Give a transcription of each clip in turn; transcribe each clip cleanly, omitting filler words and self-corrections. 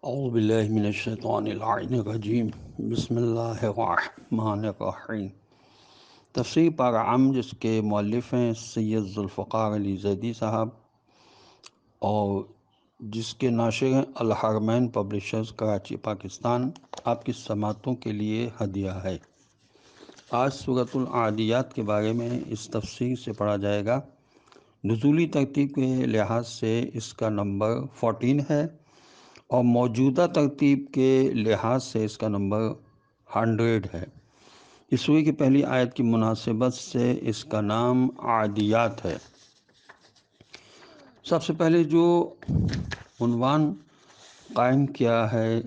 اعوذ باللہ من الشیطان الرجیم بسم اللہ الرحمن الرحیم۔ تفسیر پارہ عام جس کے مؤلف ہیں سید ذوالفقار علی زیدی صاحب اور جس کے ناشر ہیں الحرمین پبلشرز کراچی پاکستان، آپ کی سماعتوں کے لیے ہدیہ ہے۔ آج سورۃ العادیات کے بارے میں اس تفسیر سے پڑھا جائے گا۔ نزولی ترتیب کے لحاظ سے اس کا نمبر 14 ہے اور موجودہ ترتیب کے لحاظ سے اس کا نمبر 100 ہے۔ اس سورہ کی پہلی آیت کی مناسبت سے اس کا نام عادیات ہے۔ سب سے پہلے جو عنوان قائم کیا ہے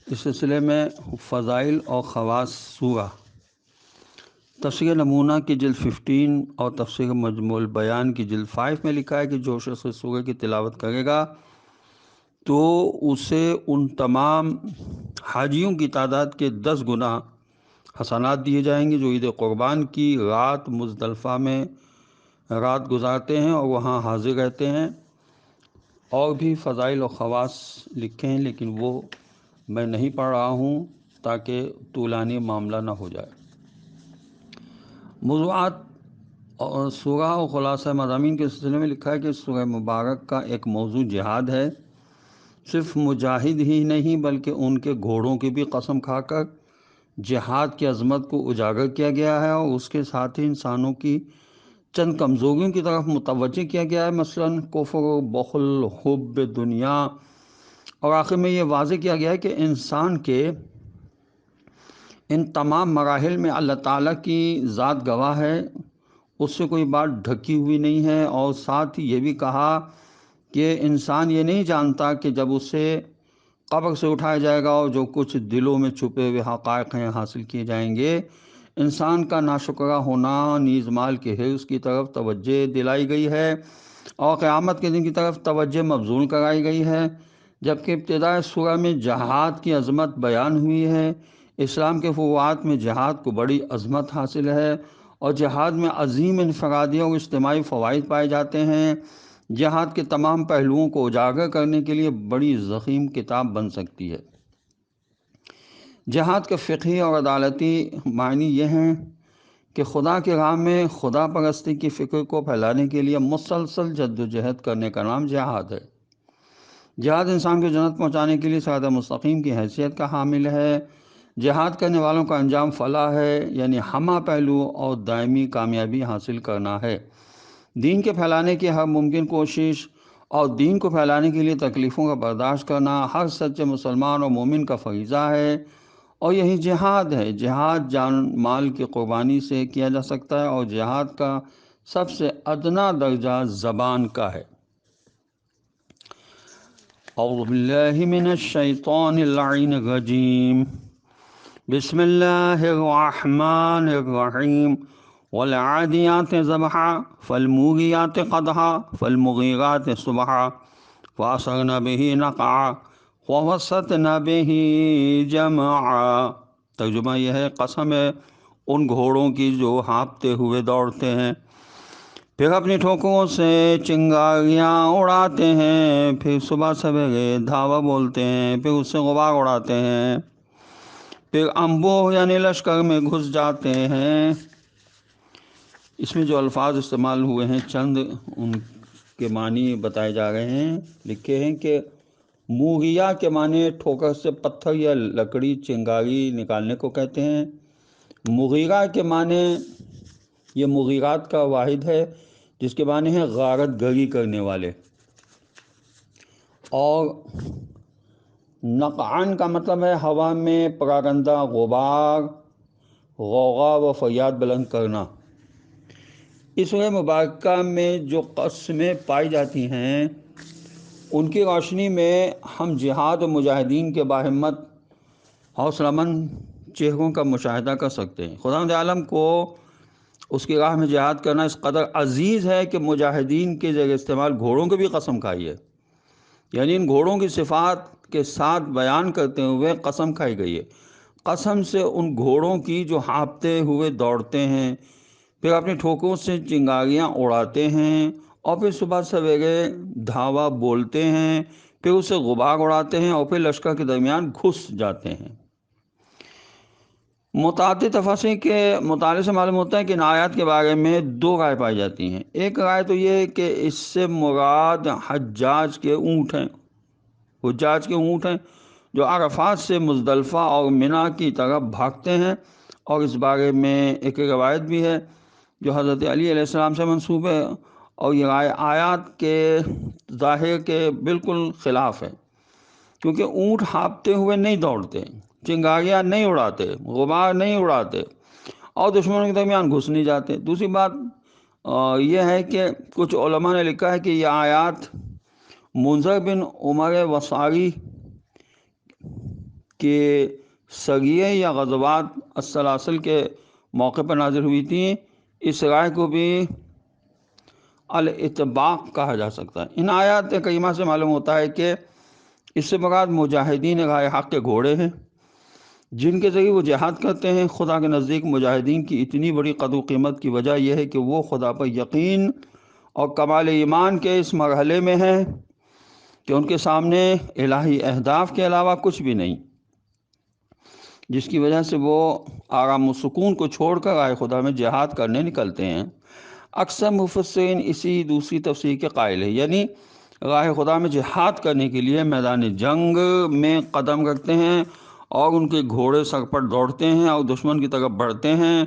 اس سلسلے میں فضائل اور خواص سورہ، تفسیر نمونہ کی جلد 15 اور تفسیر مجموع البیان کی جلد 5 میں لکھا ہے کہ جو شخص اس سورہ کی تلاوت کرے گا تو اسے ان تمام حاجیوں کی تعداد کے 10 گنا حسنات دیے جائیں گے جو عید قربان کی رات مزدلفہ میں رات گزارتے ہیں اور وہاں حاضر رہتے ہیں۔ اور بھی فضائل و خواص لکھے ہیں لیکن وہ میں نہیں پڑھ رہا ہوں تاکہ طولانی معاملہ نہ ہو جائے۔ موضوعات اور سورہ و خلاصہ مضامین کے سلسلے میں لکھا ہے کہ سورہ مبارک کا ایک موضوع جہاد ہے۔ صرف مجاہد ہی نہیں بلکہ ان کے گھوڑوں کی بھی قسم کھا کر جہاد کی عظمت کو اجاگر کیا گیا ہے اور اس کے ساتھ ہی انسانوں کی چند کمزوریوں کی طرف متوجہ کیا گیا ہے، مثلا کفر و بخل، حب دنیا، اور آخر میں یہ واضح کیا گیا ہے کہ انسان کے ان تمام مراحل میں اللہ تعالیٰ کی ذات گواہ ہے، اس سے کوئی بات ڈھکی ہوئی نہیں ہے، اور ساتھ ہی یہ بھی کہا کہ انسان یہ نہیں جانتا کہ جب اسے قبر سے اٹھایا جائے گا اور جو کچھ دلوں میں چھپے ہوئے حقائق ہیں حاصل کیے جائیں گے۔ انسان کا ناشکرہ ہونا نیز مال کے حرص کی طرف توجہ دلائی گئی ہے اور قیامت کے دن کی طرف توجہ مبذول کرائی گئی ہے، جبکہ ابتداء سورہ میں جہاد کی عظمت بیان ہوئی ہے۔ اسلام کے فروعات میں جہاد کو بڑی عظمت حاصل ہے اور جہاد میں عظیم انفرادی اور اجتماعی فوائد پائے جاتے ہیں۔ جہاد کے تمام پہلوؤں کو اجاگر کرنے کے لیے بڑی ضخیم کتاب بن سکتی ہے۔ جہاد کے فقہی اور عدالتی معنی یہ ہیں کہ خدا کی راہ میں خدا پرستی کی فکر کو پھیلانے کے لیے مسلسل جد و جہد کرنے کا نام جہاد ہے۔ جہاد انسان کو جنت پہنچانے کے لیے صراط مستقیم کی حیثیت کا حامل ہے۔ جہاد کرنے والوں کا انجام فلاح ہے، یعنی ہمہ پہلو اور دائمی کامیابی حاصل کرنا ہے۔ دین کے پھیلانے کی ہر ممکن کوشش اور دین کو پھیلانے کے لیے تکلیفوں کا برداشت کرنا ہر سچے مسلمان اور مومن کا فریضہ ہے، اور یہی جہاد ہے۔ جہاد جان مال کی قربانی سے کیا جا سکتا ہے اور جہاد کا سب سے ادنا درجہ زبان کا ہے۔ اعوذ باللہ من الشیطان اللعین الرجیم، بسم اللہ الرحمن الرحیم۔ والعادیات ضبحا فالموریات قدحا فالمغیرات صبحا فأثرن به نقعا ووسطن به جمعا۔ ترجمہ یہ ہے، قسم ہے ان گھوڑوں کی جو ہانپتے ہوئے دوڑتے ہیں، پھر اپنی ٹھوکروں سے چنگاریاں اڑاتے ہیں، پھر صبح سویرے دھاوا بولتے ہیں، پھر اس سے غبار اڑاتے ہیں، پھر انبوہ یعنی لشکر میں گھس جاتے ہیں۔ اس میں جو الفاظ استعمال ہوئے ہیں چند ان کے معنی بتائے جا رہے ہیں۔ لکھے ہیں کہ موغیہ کے معنی ٹھوکر سے پتھر یا لکڑی چنگاری نکالنے کو کہتے ہیں۔ مغیرہ کے معنی یہ مغیرات کا واحد ہے جس کے معنی ہے غارت گری کرنے والے، اور نقعان کا مطلب ہے ہوا میں پراگندہ غبار، غوغا و فریاد بلند کرنا۔ اس سورہ مبارکہ میں جو قسمیں پائی جاتی ہیں ان کی روشنی میں ہم جہاد و مجاہدین کے باہمت حوصلہ مند چہروں کا مشاہدہ کر سکتے ہیں۔ خداوند عالم کو اس کی راہ میں جہاد کرنا اس قدر عزیز ہے کہ مجاہدین کے زیر استعمال گھوڑوں کی بھی قسم کھائی ہے، یعنی ان گھوڑوں کی صفات کے ساتھ بیان کرتے ہوئے قسم کھائی گئی ہے۔ قسم سے ان گھوڑوں کی جو ہانپتے ہوئے دوڑتے ہیں، پھر اپنی ٹھوکروں سے چنگاریاں اڑاتے ہیں، اور پھر صبح سویرے دھاوا بولتے ہیں، پھر اسے غبار اڑاتے ہیں اور پھر لشکر کے درمیان گھس جاتے ہیں۔ متعدد تفاسیر کے مطالعے سے معلوم ہوتا ہے کہ ان آیات کے بارے میں دو رائے پائی جاتی ہیں۔ ایک رائے تو یہ ہے کہ اس سے مراد حجاج کے اونٹ ہیں، جو عرفات سے مزدلفہ اور منی کی طرف بھاگتے ہیں، اور اس بارے میں ایک روایت بھی ہے جو حضرت علی علیہ السلام سے منسوب ہے، اور یہ رائے آیات کے ظاہر کے بالکل خلاف ہے، کیونکہ اونٹ ہانپتے ہوئے نہیں دوڑتے، چنگاریاں نہیں اڑاتے، غبار نہیں اڑاتے، اور دشمنوں کے درمیان گھس نہیں جاتے۔ دوسری بات یہ ہے کہ کچھ علماء نے لکھا ہے کہ یہ آیات منذر بن عمر وصاری کے سریے یا غزوات السلاسل کے موقع پر نازل ہوئی تھیں۔ اس رائے کو بھی الاتباق کہا جا سکتا ہے۔ ان آیات کریمہ سے معلوم ہوتا ہے کہ اس سے مراد مجاہدین راہ حق کے گھوڑے ہیں، جن کے ذریعے وہ جہاد کرتے ہیں۔ خدا کے نزدیک مجاہدین کی اتنی بڑی قدر و قیمت کی وجہ یہ ہے کہ وہ خدا پر یقین اور کمال ایمان کے اس مرحلے میں ہیں کہ ان کے سامنے الہی اہداف کے علاوہ کچھ بھی نہیں، جس کی وجہ سے وہ آرام و سکون کو چھوڑ کر راہ خدا میں جہاد کرنے نکلتے ہیں۔ اکثر مفسرین اسی دوسری تفسیر کے قائل ہیں، یعنی راہ خدا میں جہاد کرنے کے لیے میدان جنگ میں قدم رکھتے ہیں اور ان کے گھوڑے سر پر دوڑتے ہیں اور دشمن کی طرف بڑھتے ہیں،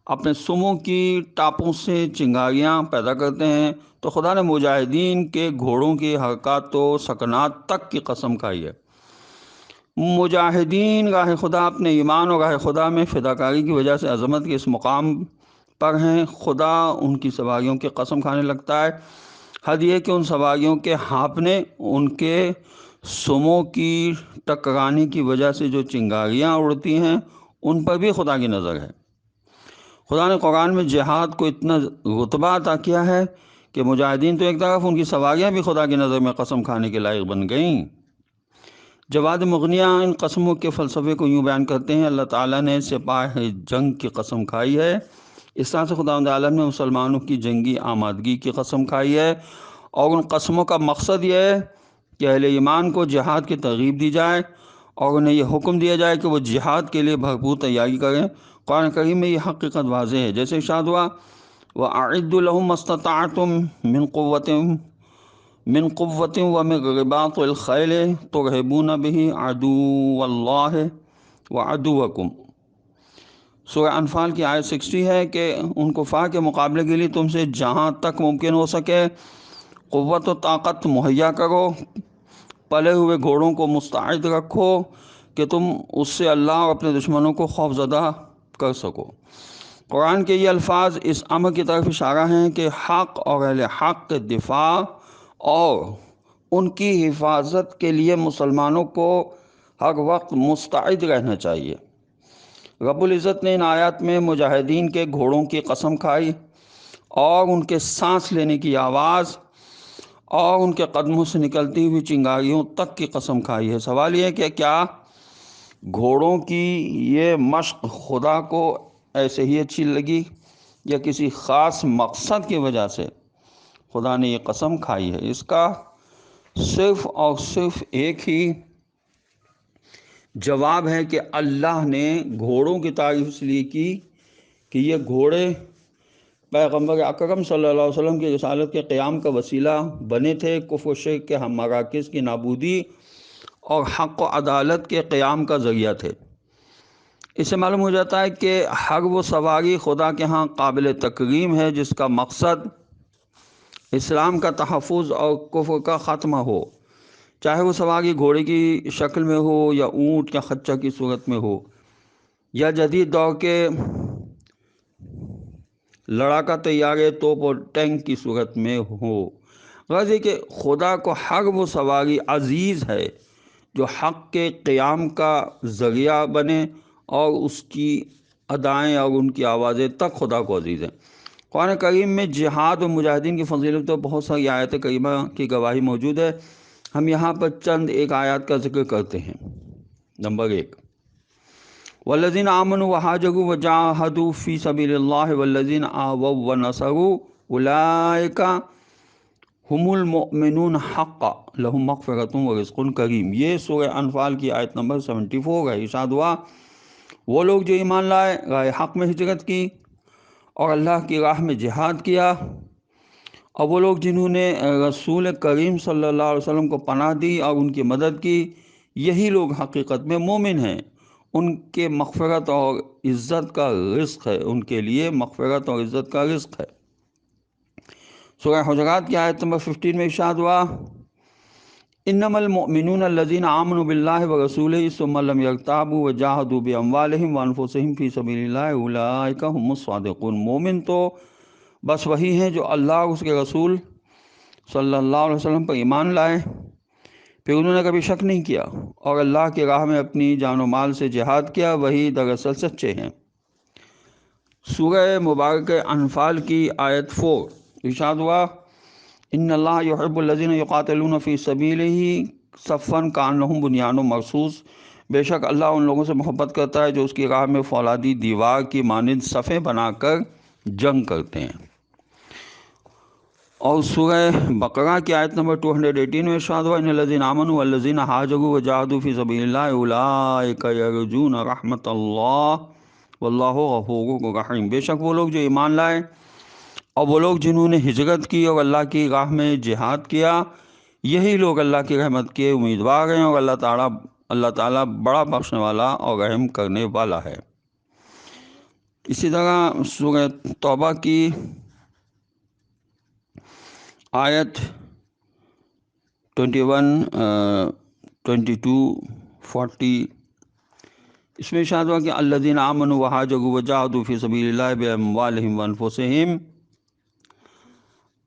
اپنے سموں کی ٹاپوں سے چنگاریاں پیدا کرتے ہیں۔ تو خدا نے مجاہدین کے گھوڑوں کی حرکات و سکنات تک کی قسم کھائی ہے۔ مجاہدین راہ خدا اپنے ایمان اور راہ خدا میں فداکاری کی وجہ سے عظمت کے اس مقام پر ہیں۔ خدا ان کی سواریوں کی قسم کھانے لگتا ہے۔ حد یہ کہ ان سواریوں کے ہانپنے، ان کے سموں کی ٹکرانے کی وجہ سے جو چنگاریاں اڑتی ہیں، ان پر بھی خدا کی نظر ہے۔ خدا نے قرآن میں جہاد کو اتنا رتبہ عطا کیا ہے کہ مجاہدین تو ایک طرف، ان کی سواریاں بھی خدا کی نظر میں قسم کھانے کے لائق بن گئیں۔ جواد مغنیہ ان قسموں کے فلسفے کو یوں بیان کرتے ہیں: اللہ تعالیٰ نے سپاہ جنگ کی قسم کھائی ہے۔ اس طرح سے خداوند عالم نے مسلمانوں کی جنگی آمادگی کی قسم کھائی ہے، اور ان قسموں کا مقصد یہ ہے کہ اہل ایمان کو جہاد کی ترغیب دی جائے اور انہیں یہ حکم دیا جائے کہ وہ جہاد کے لیے بھرپور تیاری کریں۔ قرآن کریم میں یہ حقیقت واضح ہے، جیسے ارشاد ہوا: وَأَعِدُّوا لَهُم مَّا اسْتَطَعْتُم مِّن قُوَّةٍ وَمِن رِّبَاطِ الْخَيْلِ تُرْهِبُونَ بِهِ عَدُوَّ اللَّهِ وَعَدُوَّكُمْ۔ سورہ انفال کی آیت 60 ہے کہ ان کفار کے مقابلے کے لیے تم سے جہاں تک ممکن ہو سکے قوت و طاقت مہیا کرو، پلے ہوئے گھوڑوں کو مستعد رکھو کہ تم اس سے اللہ اور اپنے دشمنوں کو خوف زدہ کر سکو۔ قرآن کے یہ الفاظ اس امر کی طرف اشارہ ہیں کہ حق اور اہل حق کے دفاع اور ان کی حفاظت کے لیے مسلمانوں کو ہر وقت مستعد رہنا چاہیے۔ رب العزت نے ان آیات میں مجاہدین کے گھوڑوں کی قسم کھائی اور ان کے سانس لینے کی آواز اور ان کے قدموں سے نکلتی ہوئی چنگاریوں تک کی قسم کھائی ہے۔ سوال یہ ہے کہ کیا گھوڑوں کی یہ مشق خدا کو ایسے ہی اچھی لگی یا کسی خاص مقصد کی وجہ سے خدا نے یہ قسم کھائی ہے؟ اس کا صرف اور صرف ایک ہی جواب ہے کہ اللہ نے گھوڑوں کی تعریف اس لیے کی کہ یہ گھوڑے پیغمبر اکرم صلی اللہ علیہ وسلم کی رسالت کے قیام کا وسیلہ بنے تھے، کفر و شرک کے مراکز کی نابودی اور حق و عدالت کے قیام کا ذریعہ تھے۔ اس سے معلوم ہو جاتا ہے کہ ہر وہ سواری خدا کے ہاں قابل تکریم ہے جس کا مقصد اسلام کا تحفظ اور کفر کا خاتمہ ہو، چاہے وہ سواری گھوڑے کی شکل میں ہو یا اونٹ یا خچر کی صورت میں ہو یا جدید دور کے لڑاکا طیارے، توپ اور ٹینک کی صورت میں ہو۔ غرض یہ کہ خدا کو ہر وہ سواری عزیز ہے جو حق کے قیام کا ذریعہ بنے، اور اس کی ادائیں اور ان کی آوازیں تک خدا کو عزیز ہیں۔ قرآن کریم میں جہاد و مجاہدین کی فضیلت تو بہت ساری آیات کریمہ کی گواہی موجود ہے۔ ہم یہاں پر چند ایک آیات کا ذکر کرتے ہیں۔ نمبر 1: والذین آمنوا وہاجروا وجاہدوا فی سبیل اللہ والذین آووا ونصروا اولئک ہم المؤمنون حقا لہم مغفرۃ و رزق کریم، یہ سورہ انفال کی آیت نمبر 74 ہے۔ ارشاد ہوا وہ لوگ جو ایمان لائے، راہ حق میں ہجرت کی اور اللہ کی راہ میں جہاد کیا، اور وہ لوگ جنہوں نے رسول کریم صلی اللہ علیہ وسلم کو پناہ دی اور ان کی مدد کی، یہی لوگ حقیقت میں مومن ہیں۔ ان کے مغفرت اور عزت کا رزق ہے، ان کے لیے مغفرت اور عزت کا رزق ہے۔ سورہ حجرات کی آیت نمبر 15 میں ارشاد ہوا انما المؤمنون الذین آمنوا باللہ ورسولہ ثم لم یرتابوا وجاہدوا باموالہم وانفسہم فی سبیل اللہ اولئک هم الصادقون، مومن تو بس وہی ہیں جو اللہ اور اس کے رسول صلی اللہ علیہ وسلم پر ایمان لائے، پھر انہوں نے کبھی شک نہیں کیا اور اللہ کی راہ میں اپنی جان و مال سے جہاد کیا، وہی دراصل سچے ہیں۔ سورہ مبارک انفال کی آیت 4 ارشاد ہوا ان اللہ یحب الذین یقاتلون فی سبیلہ صفا کانہم بنیان مرصوص، بے شک اللہ ان لوگوں سے محبت کرتا ہے جو اس کی راہ میں فولادی دیوار کی مانند صفیں بنا کر جنگ کرتے ہیں۔ اور سورہ بقرہ کی آیت نمبر 218 میں ارشاد ہوا ان الذین آمنوا والذین ہاجروا وجاہدوا فی سبیل اللہ اولئک یرجون رحمت اللہ واللہ غفور رحیم، بے شک وہ لوگ جو ایمان لائے اور وہ لوگ جنہوں نے ہجرت کی اور اللہ کی راہ میں جہاد کیا، یہی لوگ اللہ کی رحمت کے امیدوار ہیں، اور اللہ تعالیٰ بڑا بخشنے والا اور رحم کرنے والا ہے۔ اسی طرح سورہ توبہ کی آیت 21 22 40 اس میں ارشاد ہوا کہ الذین آمنوا وہاجروا وجاہدوا فی سبیل اللہ باموالہم وانفسہم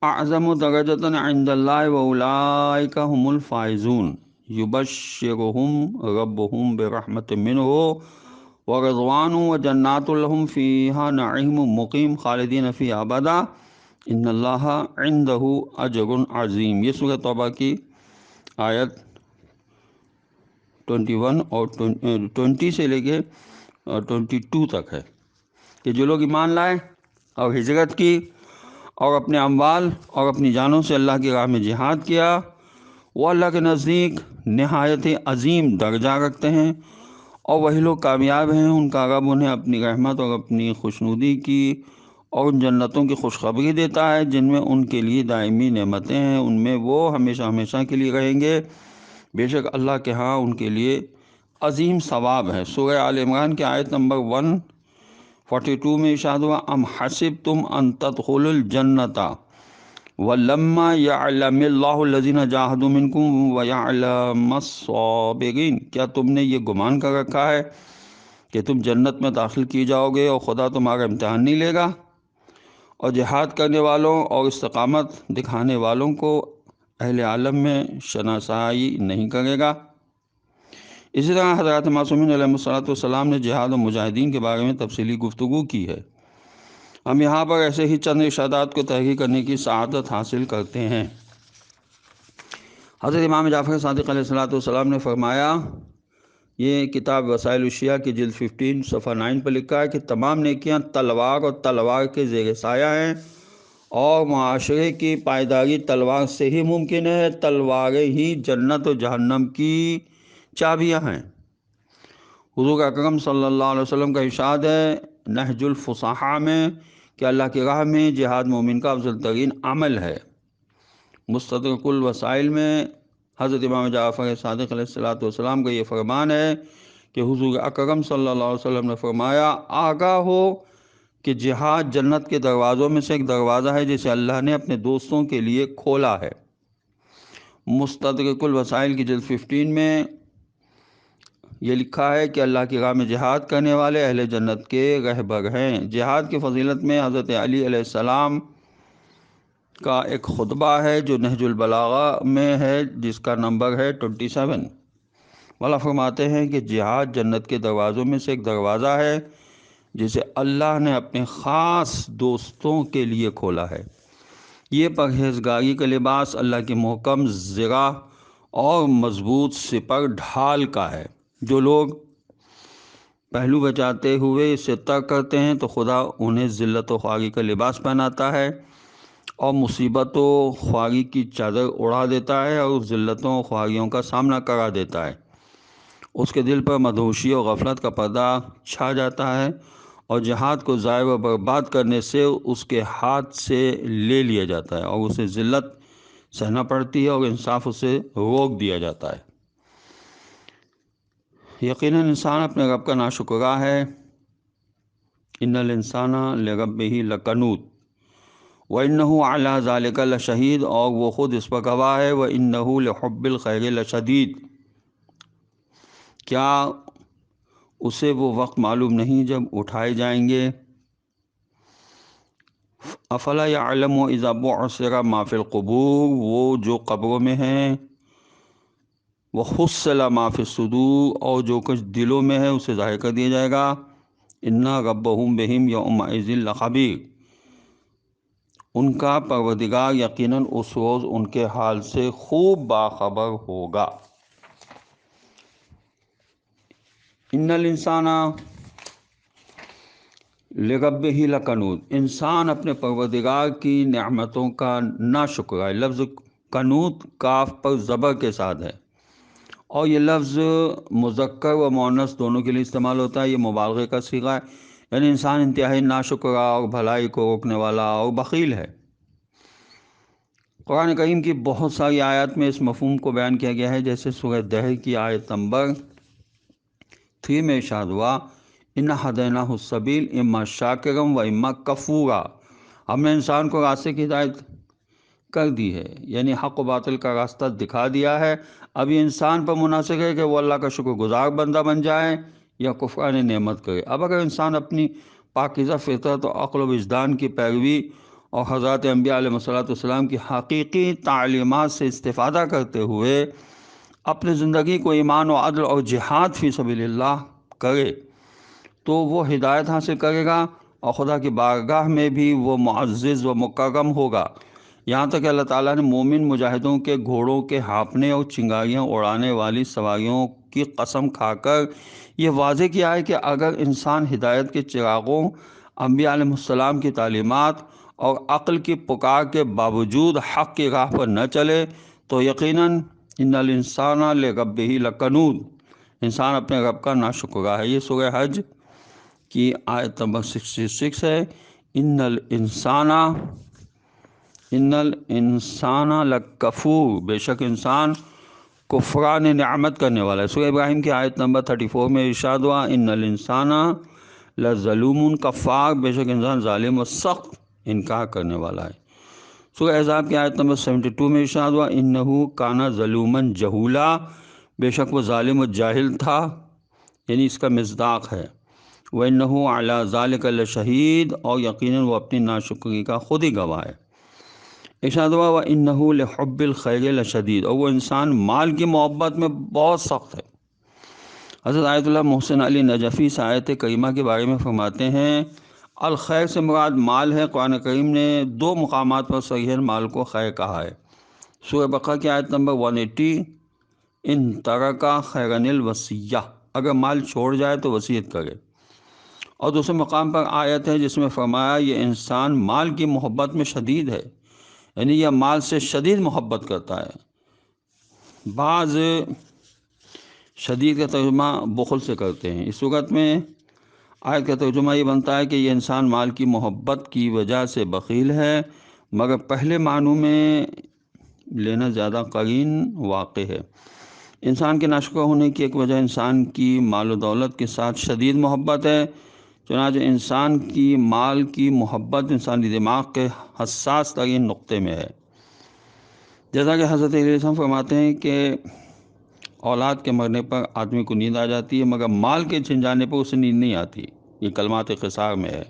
اعظم درجۃ عند اللہ واولئک هم الفائزون یبشرہم ربہم برحمت منہ ورضوان وجنات لہم فیہا نعیم مقیم خالدین فیہا ابدا ان اللہ عندہ اجر عظیم، یہ سورہ توبہ کی آیت 21 اور 20 سے لے کے 22 تک ہے کہ جو لوگ ایمان لائے اور ہجرت کی اور اپنے اموال اور اپنی جانوں سے اللہ کی راہ میں جہاد کیا، وہ اللہ کے نزدیک نہایت عظیم درجہ رکھتے ہیں، اور وہی لوگ کامیاب ہیں، ان کا رب انہیں اپنی رحمت اور اپنی خوشنودی کی اور ان جنتوں کی خوشخبری دیتا ہے جن میں ان کے لیے دائمی نعمتیں ہیں، ان میں وہ ہمیشہ ہمیشہ کے لیے رہیں گے، بے شک اللہ کے ہاں ان کے لیے عظیم ثواب ہے۔ سورہ آل عمران کی آیت نمبر 142 میں ارشاد ہوا ام حسبتم ان تدخلوا الجنۃ ولما یعلم اللہ الذین جاہدوا منکم ویعلم الصابرین، کیا تم نے یہ گمان کر رکھا ہے کہ تم جنت میں داخل کی جاؤ گے اور خدا تمہارا امتحان نہیں لے گا اور جہاد کرنے والوں اور استقامت دکھانے والوں کو اہل عالم میں شناسائی نہیں کرے گا۔ اسی طرح حضرات معصومین علیہ السلام نے جہاد و مجاہدین کے بارے میں تفصیلی گفتگو کی ہے۔ ہم یہاں پر ایسے ہی چند ارشادات کو تحقیق کرنے کی سعادت حاصل کرتے ہیں۔ حضرت امام جعفر صادق علیہ السلام نے فرمایا، یہ کتاب وسائل الشیعہ کی جلد 15 صفحہ 9 پر لکھا ہے کہ تمام نیکیاں تلوار اور تلوار کے زیر سایہ ہیں، اور معاشرے کی پائیداری تلوار سے ہی ممکن ہے، تلواریں ہی جنت و جہنم کی چابیاں ہیں۔ حضور اکرم صلی اللہ علیہ وسلم کا ارشاد ہے نہج الفصحاء میں کہ اللہ کی راہ میں جہاد مومن کا افضل ترین عمل ہے۔ مستدرک الوسائل میں حضرت امام جعفر صادق علیہ السلام کا یہ فرمان ہے کہ حضور اکرم صلی اللہ علیہ وسلم نے فرمایا آگاہ ہو کہ جہاد جنت کے دروازوں میں سے ایک دروازہ ہے جسے اللہ نے اپنے دوستوں کے لیے کھولا ہے۔ مستدرک الوسائل کی جلد 15 میں یہ لکھا ہے کہ اللہ کی راہ میں جہاد کرنے والے اہل جنت کے رہبر ہیں۔ جہاد کی فضیلت میں حضرت علی علیہ السلام کا ایک خطبہ ہے جو نہج البلاغہ میں ہے، جس کا نمبر ہے 27۔ مولا فرماتے ہیں کہ جہاد جنت کے دروازوں میں سے ایک دروازہ ہے جسے اللہ نے اپنے خاص دوستوں کے لیے کھولا ہے۔ یہ پرہیزگاری کا لباس اللہ کی محکم زرہ اور مضبوط سپر ڈھال کا ہے۔ جو لوگ پہلو بچاتے ہوئے اس سے ترک کرتے ہیں تو خدا انہیں ذلت و خواری کا لباس پہناتا ہے اور مصیبت و خواری کی چادر اڑا دیتا ہے اور ذلتوں و خواریوں کا سامنا کرا دیتا ہے۔ اس کے دل پر مدہوشی و غفلت کا پردہ چھا جاتا ہے اور جہاد کو ضائع و برباد کرنے سے اس کے ہاتھ سے لے لیا جاتا ہے اور اسے ذلت سہنا پڑتی ہے اور انصاف اسے روک دیا جاتا ہے۔ یقیناً انسان اپنے رب کا ناشکرا ہے۔ ان الانسان لربہ لکنود وانہ علی ذلک لشہید، اور وہ خود اس پر گواہ ہے، وانہ لحب الخیر لشدید۔ کیا اسے وہ وقت معلوم نہیں جب اٹھائے جائیں گے؟ افلا یعلم اذا بعثر ما فی القبور، وہ جو قبروں میں ہیں، وحصل ما فی الصدور، اور جو کچھ دلوں میں ہے اسے ظاہر کر دیا جائے گا۔ انا ربہم بہم یومئذ لخبیر، ان کا پروردگار یقیناً اس روز ان کے حال سے خوب باخبر ہوگا۔ ان الانسان لربہ لکنود، انسان اپنے پروردگار کی نعمتوں کا ناشکر ہے۔ لفظ کنود کاف پر زبر کے ساتھ ہے، اور یہ لفظ مذکر و مؤنث دونوں کے لیے استعمال ہوتا ہے۔ یہ مبالغے کا صیغہ ہے، یعنی انسان انتہائی ناشکرا اور بھلائی کو روکنے والا اور بخیل ہے۔ قرآن کریم کی بہت ساری آیات میں اس مفہوم کو بیان کیا گیا ہے، جیسے سورہ دہر کی آیت نمبر 3 میں ارشاد ہوا، اِنَّا ہَدَيْنَاهُ السَّبِيلَ اِمَّا شَاكِرًا وَإِمَّا كَفُورًا، ہم نے انسان کو راستے کی ہدایت کر دی ہے، یعنی حق و باطل کا راستہ دکھا دیا ہے۔ اب یہ انسان پر منحصر ہے کہ وہ اللہ کا شکر گزار بندہ بن جائے یا کفران نعمت کرے۔ اب اگر انسان اپنی پاکیزہ فطرت و عقل و وجدان کی پیروی اور حضرات انبیاء علیہ السلام کی حقیقی تعلیمات سے استفادہ کرتے ہوئے اپنی زندگی کو ایمان و عدل اور جہاد فی سبیل اللہ کرے تو وہ ہدایت حاصل کرے گا اور خدا کی بارگاہ میں بھی وہ معزز و مکرم ہوگا۔ یہاں تک کہ اللہ تعالیٰ نے مومن مجاہدوں کے گھوڑوں کے ہانپنے اور چنگاریاں اڑانے والی سواریوں کی قسم کھا کر یہ واضح کیا ہے کہ اگر انسان ہدایت کے چراغوں، انبیاء علیہ السلام کی تعلیمات اور عقل کی پکار کے باوجود حق کی راہ پر نہ چلے تو یقیناً ان الانسان لربہ لکنود، انسان اپنے رب کا ناشکرا ہے۔ یہ سورہ حج کی آیت نمبر 66 ہے۔ ان الانسان لکفور، بے شک انسان کفران نعمت کرنے والا ہے۔ سورہ ابراہیم کی آیت نمبر 34 میں ارشاد ہوا، ان الانسان لظلوم کفار، بے شک انسان ظالم و سخت انکار کرنے والا ہے۔ سورہ احزاب کی آیت نمبر 72 میں ارشاد ہوا، انہ کان ظلوما جہولا، بے شک وہ ظالم و جاہل تھا، یعنی اس کا مصداق ہے۔ وَإِنَّهُ عَلَى ذَلِكَ لَشَهِيدٌ، اور یقیناً وہ اپنی ناشکری کا خود ہی گواہ ہے۔ ارشاد ہوا، وَإِنَّهُ لِحُبِّ الْخَيْرِ لَشَدِيدٌ، اور وہ انسان مال کی محبت میں بہت سخت ہے۔ حضرت آیت اللہ محسن علی نجفی اس آیت کریمہ کے بارے میں فرماتے ہیں، الخیر سے مراد مال ہے۔ قرآن کریم نے 2 مقامات پر صریحاً مال کو خیر کہا ہے۔ سورہ بقرہ کی آیت نمبر 180، ان ترک خیرا الوصیہ، اگر مال چھوڑ جائے تو وصیت کرے۔ اور دوسرے مقام پر آیت ہے جس میں فرمایا، یہ انسان مال کی محبت میں شدید ہے، یعنی یہ مال سے شدید محبت کرتا ہے۔ بعض شدید کا ترجمہ بخل سے کرتے ہیں۔ اس صورت میں آیت کا ترجمہ یہ بنتا ہے کہ یہ انسان مال کی محبت کی وجہ سے بخیل ہے، مگر پہلے معنوں میں لینا زیادہ قرین واقع ہے۔ انسان کے ناشکرا ہونے کی ایک وجہ انسان کی مال و دولت کے ساتھ شدید محبت ہے۔ چنانچہ انسان کی مال کی محبت انسانی دماغ کے حساس ترین نقطے میں ہے۔ جیسا کہ حضرت علیہ السلام فرماتے ہیں کہ اولاد کے مرنے پر آدمی کو نیند آ جاتی ہے، مگر مال کے چھن جانے پر اسے نیند نہیں آتی۔ یہ کلمات قصار میں ہے۔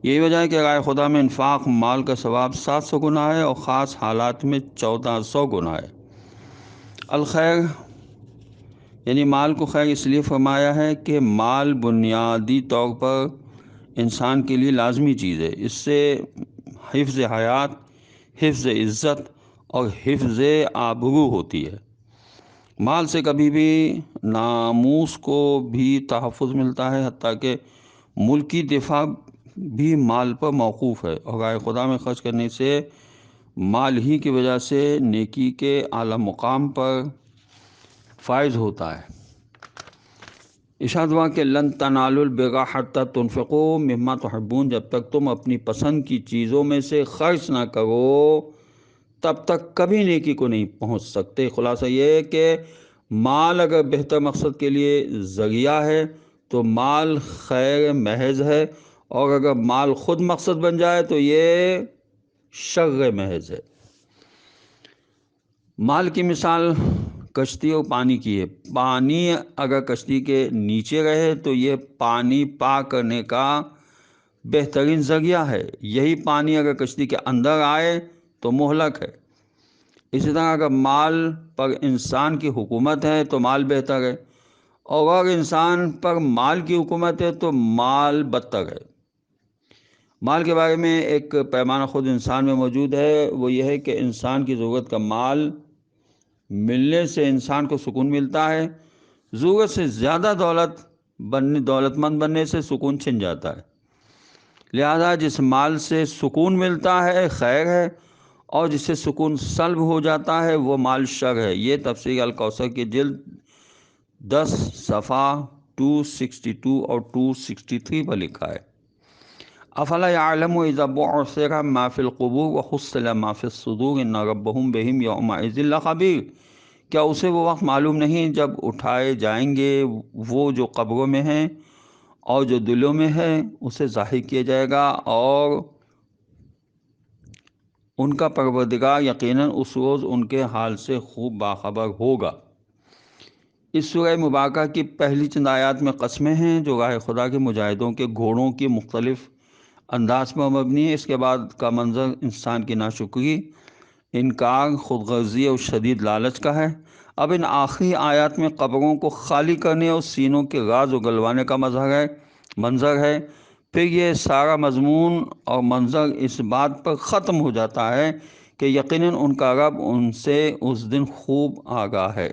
یہی وجہ ہے کہ رائے خدا میں انفاق مال کا ثواب 700 گنا ہے اور خاص حالات میں 1400 گنا ہے۔ الخیر یعنی مال کو خیر اس لیے فرمایا ہے کہ مال بنیادی طور پر انسان کے لیے لازمی چیز ہے۔ اس سے حفظ حیات، حفظ عزت اور حفظ آبرو ہوتی ہے۔ مال سے کبھی بھی ناموس کو بھی تحفظ ملتا ہے، حتیٰ کہ ملکی دفاع بھی مال پر موقوف ہے، اور راہ خدا میں خرچ کرنے سے مال ہی کی وجہ سے نیکی کے اعلیٰ مقام پر فائز ہوتا ہے۔ ارشاد ہوا کہ لن تنالوا البر حتی تنفقوا مما تحبون، جب تک تم اپنی پسند کی چیزوں میں سے خرچ نہ کرو تب تک کبھی نیکی کو نہیں پہنچ سکتے۔ خلاصہ یہ ہے کہ مال اگر بہتر مقصد کے لیے ذریعہ ہے تو مال خیر محض ہے، اور اگر مال خود مقصد بن جائے تو یہ شر محض ہے۔ مال کی مثال کشتی اور پانی کی ہے۔ پانی اگر کشتی کے نیچے رہے تو یہ پانی پار کرنے کا بہترین ذریعہ ہے، یہی پانی اگر کشتی کے اندر آئے تو مہلک ہے۔ اسی طرح اگر مال پر انسان کی حکومت ہے تو مال بہتر ہے، اور اگر انسان پر مال کی حکومت ہے تو مال بدتر ہے۔ مال کے بارے میں ایک پیمانہ خود انسان میں موجود ہے، وہ یہ ہے کہ انسان کی ضرورت کا مال ملنے سے انسان کو سکون ملتا ہے، ضرورت سے زیادہ دولت مند بننے سے سکون چھن جاتا ہے۔ لہذا جس مال سے سکون ملتا ہے خیر ہے، اور جس سے سکون سلب ہو جاتا ہے وہ مال شر ہے۔ یہ تفسیر الکوثر کی جلد 10 صفحہ 262 اور 263 پر لکھا ہے۔ افلا یعلم اذا بعثر ما فی القبور وحصل ما فی الصدور ان ربهم بهم یومئذ لخبیر، کیا اسے وہ وقت معلوم نہیں جب اٹھائے جائیں گے وہ جو قبروں میں ہیں اور جو دلوں میں ہے اسے ظاہر کیا جائے گا، اور ان کا پروردگار یقیناً اس روز ان کے حال سے خوب باخبر ہوگا۔ اس سورہ مبارکہ کی پہلی چند آیات میں قسمیں ہیں جو راہ خدا کے مجاہدوں کے گھوڑوں کی مختلف انداز پر مبنی ہے۔ اس کے بعد کا منظر انسان کی ناشکری، انکار، خود غرضی اور شدید لالچ کا ہے۔ اب ان آخری آیات میں قبروں کو خالی کرنے اور سینوں کے راز اگلوانے کا منظر ہے۔ پھر یہ سارا مضمون اور منظر اس بات پر ختم ہو جاتا ہے کہ یقیناً ان کا رب ان سے اس دن خوب آگاہ ہے۔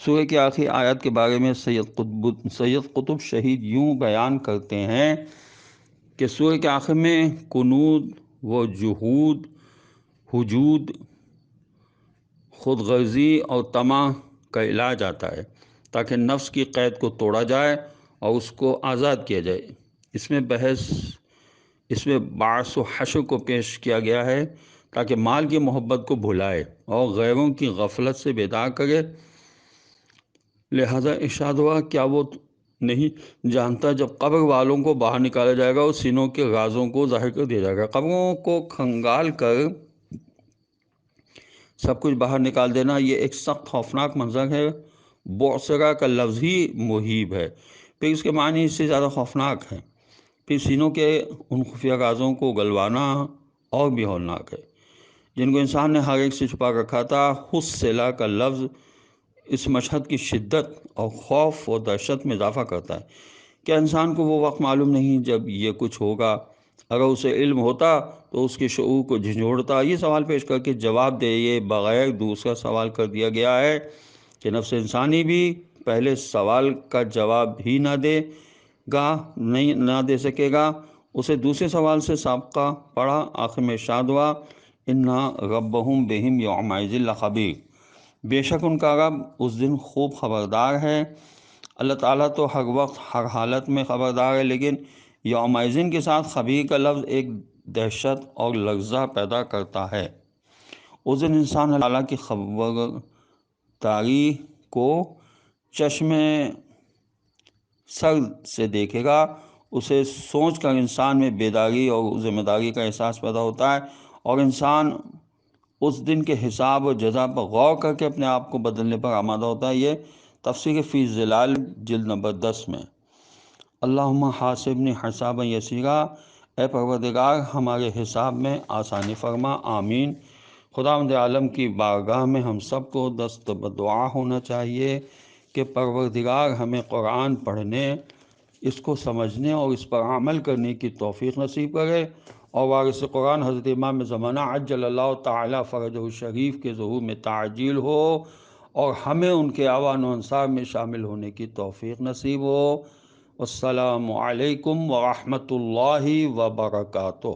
سورہ کی آخری آیات کے بارے میں سید قطب شہید یوں بیان کرتے ہیں کہ سورہ کے آخر میں کنود و جہود، حجود، خود غرضی اور طمع کا علاج آتا ہے تاکہ نفس کی قید کو توڑا جائے اور اس کو آزاد کیا جائے۔ اس میں بعث و حشر کو پیش کیا گیا ہے تاکہ مال کی محبت کو بھلائے اور غیروں کی غفلت سے بیدار کرے۔ لہذا ارشاد ہوا کیا وہ نہیں جانتا جب قبر والوں کو باہر نکالا جائے گا اور سینوں کے رازوں کو ظاہر کر دیا جائے گا۔ قبروں کو کھنگال کر سب کچھ باہر نکال دینا یہ ایک سخت خوفناک منظر ہے۔ بعثرہ کا لفظ ہی محیب ہے، پھر اس کے معنی اس سے زیادہ خوفناک ہے۔ پھر سینوں کے ان خفیہ رازوں کو گلوانا اور بھی ہولناک ہے جن کو انسان نے ہر ایک سے چھپا رکھا تھا۔ حصلہ کا لفظ اس مشہد کی شدت اور خوف و دہشت میں اضافہ کرتا ہے۔ کیا انسان کو وہ وقت معلوم نہیں جب یہ کچھ ہوگا؟ اگر اسے علم ہوتا تو اس کے شعور کو جھنجھوڑتا۔ یہ سوال پیش کر کے جواب دے یہ بغیر دوسرا سوال کر دیا گیا ہے کہ نفس انسانی بھی پہلے سوال کا جواب ہی نہ دے سکے گا، اسے دوسرے سوال سے سابقہ پڑا۔ آخر میں ارشاد ہوا اِنَّ رَبَّهُمْ بِهِمْ يَوْمَئِذٍ لَخَبِيرٌ، بے شک ان کا رب اس دن خوب خبردار ہے۔ اللہ تعالیٰ تو ہر وقت ہر حالت میں خبردار ہے، لیکن یومئذ کے ساتھ خبیر کا لفظ ایک دہشت اور لرزہ پیدا کرتا ہے۔ اس دن انسان اللہ تعالیٰ کی خبرداری کو چشم سر سے دیکھے گا۔ اسے سوچ کر انسان میں بیداری اور ذمہ داری کا احساس پیدا ہوتا ہے، اور انسان اس دن کے حساب و جزا پر غور کر کے اپنے آپ کو بدلنے پر آمادہ ہوتا ہے۔ یہ تفسیر فی ظلال جلد نمبر 10 میں۔ اللہم حاسبنی حسابا یسیرا، اے پروردگار ہمارے حساب میں آسانی فرما، آمین۔ خداوند عالم کی بارگاہ میں ہم سب کو دست بدعا ہونا چاہیے کہ پروردگار ہمیں قرآن پڑھنے، اس کو سمجھنے اور اس پر عمل کرنے کی توفیق نصیب کرے، اور وارث قرآن حضرت امام زمانہ عجل اللہ تعالی فرجہ الشریف کے ظہور میں تعجیل ہو، اور ہمیں ان کے اعوان و انصار میں شامل ہونے کی توفیق نصیب ہو۔ السلام علیکم ورحمۃ اللہ وبرکاتہ۔